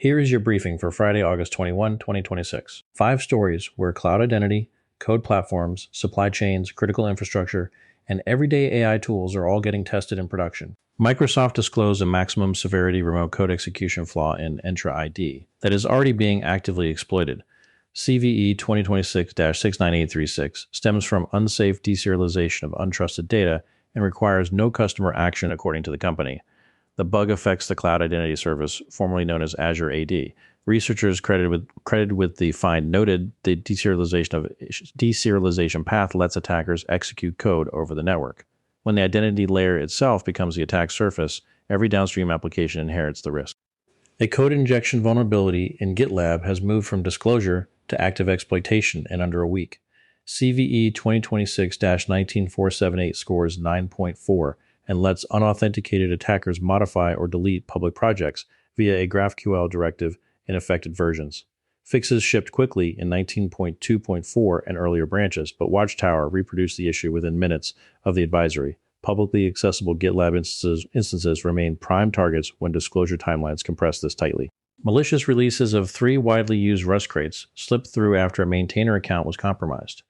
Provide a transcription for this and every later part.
Here is your briefing for Friday, August 21, 2026. 5 stories where cloud identity, code platforms, supply chains, critical infrastructure, and everyday AI tools are all getting tested in production. Microsoft disclosed a maximum severity remote code execution flaw in Entra ID that is already being actively exploited. CVE 2026-69836 stems from unsafe deserialization of untrusted data and requires no customer action according to the company. The bug affects the Cloud Identity Service, formerly known as Azure AD. Researchers credited with the find noted the deserialization path lets attackers execute code over the network. When the identity layer itself becomes the attack surface, every downstream application inherits the risk. A code injection vulnerability in GitLab has moved from disclosure to active exploitation in under a week. CVE 2026-19478 scores 9.4 and lets unauthenticated attackers modify or delete public projects via a GraphQL directive in affected versions. Fixes shipped quickly in 19.2.4 and earlier branches, but Watchtower reproduced the issue within minutes of the advisory. Publicly accessible GitLab instances remain prime targets when disclosure timelines compress this tightly. Malicious releases of 3 widely used Rust crates slipped through after a maintainer account was compromised.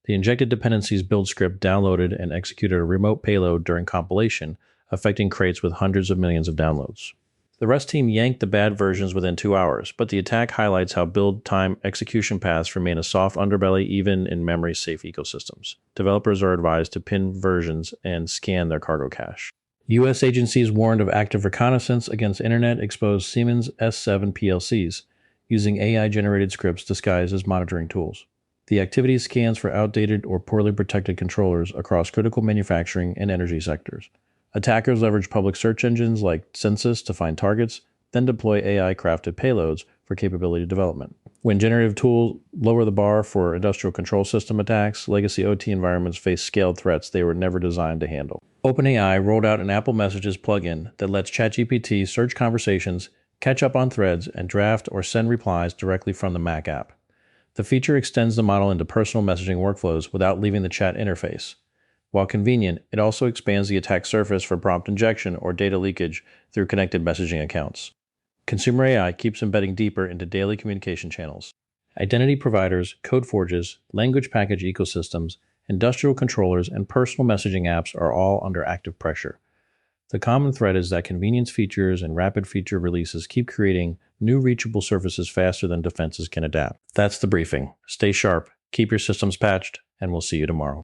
The injected dependencies build script downloaded and executed a remote payload during compilation, affecting crates with hundreds of millions of downloads. The Rust team yanked the bad versions within 2 hours, but the attack highlights how build time execution paths remain a soft underbelly even in memory-safe ecosystems. Developers are advised to pin versions and scan their cargo cache. U.S. agencies warned of active reconnaissance against Internet-exposed Siemens S7 PLCs, using AI-generated scripts disguised as monitoring tools. The activity scans for outdated or poorly protected controllers across critical manufacturing and energy sectors. Attackers leverage public search engines like Census to find targets, then deploy AI-crafted payloads for capability development. When generative tools lower the bar for industrial control system attacks, legacy OT environments face scaled threats they were never designed to handle. OpenAI rolled out an Apple Messages plugin that lets ChatGPT search conversations, catch up on threads, and draft or send replies directly from the Mac app. The feature extends the model into personal messaging workflows without leaving the chat interface. While convenient, it also expands the attack surface for prompt injection or data leakage through connected messaging accounts. Consumer AI keeps embedding deeper into daily communication channels. Identity providers, code forges, language package ecosystems, industrial controllers, and personal messaging apps are all under active pressure. The common thread is that convenience features and rapid feature releases keep creating new reachable surfaces faster than defenses can adapt. That's the briefing. Stay sharp, keep your systems patched, and we'll see you tomorrow.